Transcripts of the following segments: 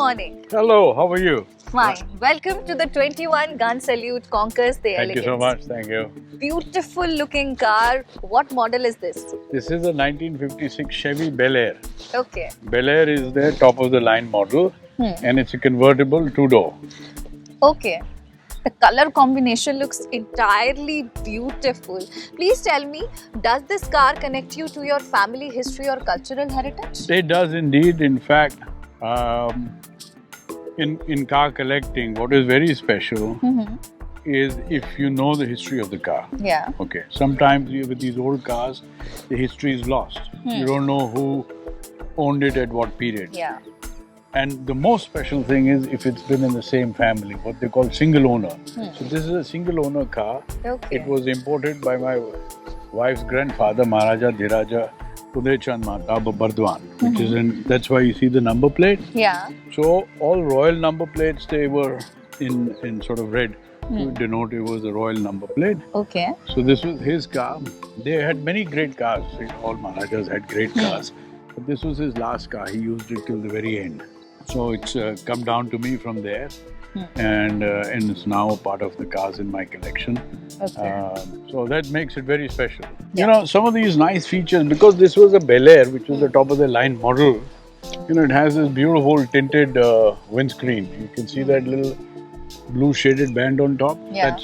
morning. Hello, how are you? Fine. Welcome to the 21 Gun Salute Conquers the Thank you Elegance. so much, thank you. Beautiful looking car. What model is this? This is a 1956 Chevy Bel Air. Okay. Bel Air is their top of the line model and it's a convertible two-door. Okay. The color combination looks entirely beautiful. Please tell me, does this car connect you to your family history or cultural heritage? It does indeed. In fact, in car collecting, what is very special is if you know the history of the car. Yeah. Okay. Sometimes with these old cars, the history is lost. You don't know who owned it at what period. Yeah. And the most special thing is if it's been in the same family, what they call single owner. So this is a single owner car. Okay. It was imported by my wife's grandfather, Maharaja Dhiraja Udaychand Mahtab of Bardwan, which is in, that's why you see the number plate. Yeah. So all royal number plates, they were in sort of red to denote it was a royal number plate. Okay. So this was his car. They had many great cars. All Maharajas had great cars. But this was his last car. He used it till the very end. So it's come down to me from there, and it's now part of the cars in my collection. Okay. So that makes it very special. You know, some of these nice features, because this was a Bel Air, which was the top of the line model, you know, it has this beautiful tinted windscreen. You can see that little blue shaded band on top. Yeah.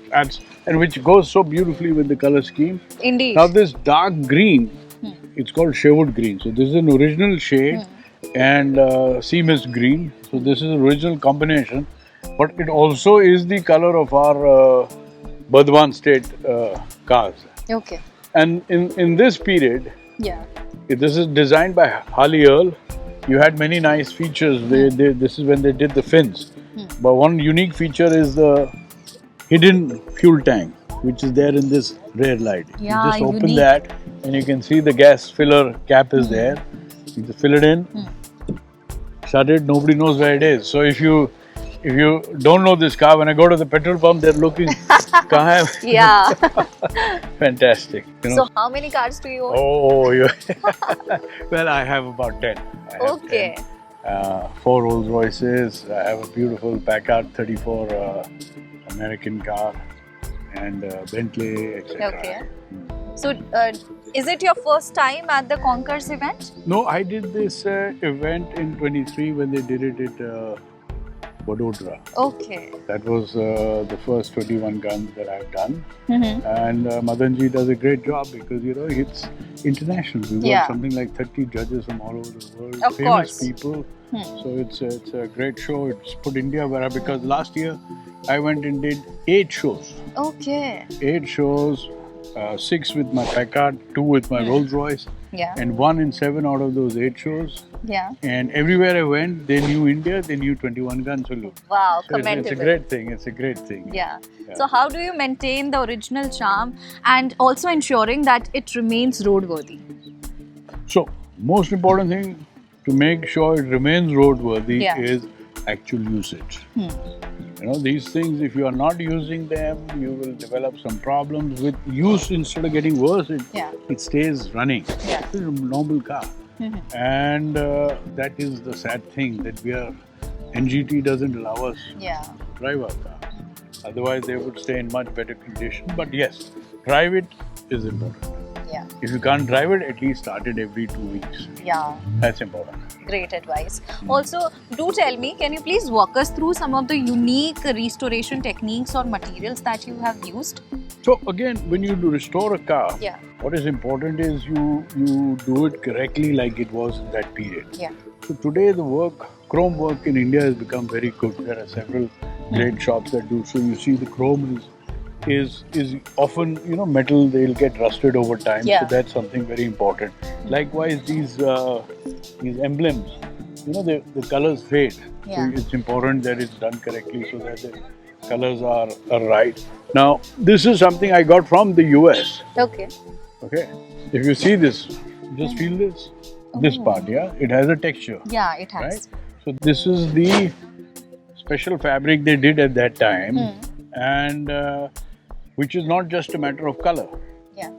That's and which goes so beautifully with the color scheme. Indeed. Now this dark green, it's called Sherwood green. So this is an original shade and sea mist green. So this is an original combination, but it also is the color of our Bardwan state cars. Okay. And in this period, Yeah. this is designed by Harley Earl. You had many nice features. This is when they did the fins. But one unique feature is the hidden fuel tank, which is there in this rear light. Yeah, You just open unique. that and you can see the gas filler cap is there. You just fill it in, shut it, nobody knows where it is. So if you don't know this car, when I go to the petrol pump, they're looking, "Kahan hai?" Yeah. Fantastic. You know? So how many cars do you own? Oh, you well, I have about 10. I have Okay. 10. 4 Rolls Royces. I have a beautiful Packard 34 American car and Bentley, etc. Okay. So, is it your first time at the Conquers event? No, I did this event in 23 when they did it at Vadodara. Okay. That was the first 21 guns that I've done. And Madanji does a great job because, you know, it's international. We've got something like 30 judges from all over the world, Of famous course. people. So it's a great show. It's put India where, because last year I went and did 8 shows. Okay. 8 shows, 6 with my Packard, 2 with my Rolls Royce, Yeah. and 1 in 7 out of those 8 shows. Yeah. And everywhere I went, they knew India, they knew 21 Gun Salute. Wow. So Commendable. it's a great thing. It's a great thing. Yeah. So, how do you maintain the original charm and also ensuring that it remains roadworthy? So, most important thing to make sure it remains roadworthy Yeah. is actual usage. You know, these things, if you are not using them, you will develop some problems. With use, instead of getting worse, it stays running. Yeah. It's a normal car. And that is the sad thing, that NGT doesn't allow us Yeah. to drive our car. Otherwise, they would stay in much better condition. But yes, drive it is important. Yeah. If you can't drive it, at least start it every 2 weeks. Yeah. That's important. Great advice. Also, do tell me, can you please walk us through some of the unique restoration techniques or materials that you have used? So again, when you restore a car, Yeah. what is important is you do it correctly like it was in that period. Yeah. So today the chrome work in India has become very good. There are several great shops that do. So you see the chrome is often, you know, metal, they'll get rusted over time. Yeah. So that's something very important. Likewise, these emblems, you know, the colors fade. Yeah. So it's important that it's done correctly so that the colors are right. Now, this is something I got from the US. Okay. Okay. If you see this, just feel this. This part, yeah? It has a texture. Yeah, it has. Right? So this is the special fabric they did at that time, and which is not just a matter of color. Yeah.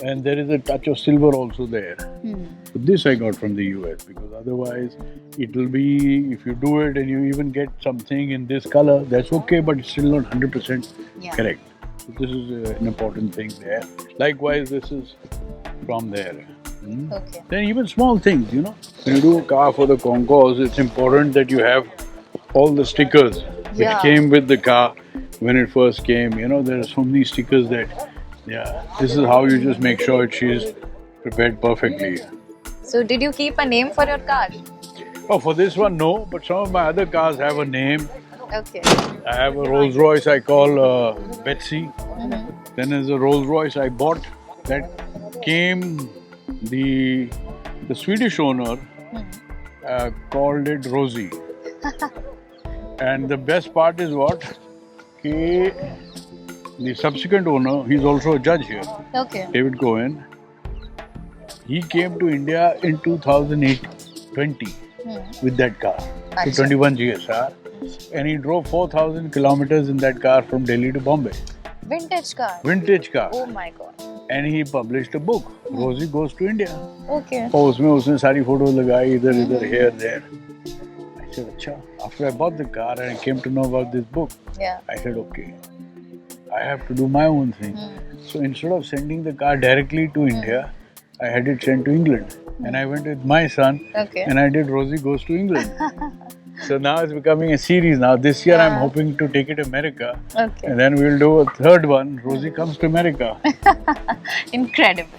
and there is a touch of silver also there. Hmm. So this I got from the US, because otherwise it will be, if you do it and you even get something in this color, that's okay, but it's still not 100% Yeah. correct. So this is an important thing there. Likewise, this is from there. Okay. Then even small things, you know, when you do a car for the concourse, it's important that you have all the stickers which Yeah. came with the car when it first came. You know, there are so many stickers that, yeah, this is how you just make sure she's prepared perfectly. So, did you keep a name for your car? Oh, for this one, no, but some of my other cars have a name. Okay. I have a Rolls Royce I call Betsy. Then there's a Rolls Royce I bought that came, the Swedish owner called it Rosie. And the best part is what? The subsequent owner, he's also a judge here, Okay. David Cohen. He came to India in 2020 with that car, Acha. 221 GSR, and he drove 4,000 kilometers in that car from Delhi to Bombay. Vintage car. Vintage car. Oh my god. And he published a book, Rosie Goes to India. Okay. और उसमें उसने सारी photos लगाई इधर इधर here there. I said, अच्छा. After I bought the car and I came to know about this book, Yeah. I said, okay, I have to do my own thing. So instead of sending the car directly to India, I had it sent to England. And I went with my son Okay. and I did Rosie Goes to England. So now it's becoming a series now. This year I'm hoping to take it to America. Okay. And then we'll do a third one, Rosie Comes to America. Incredible.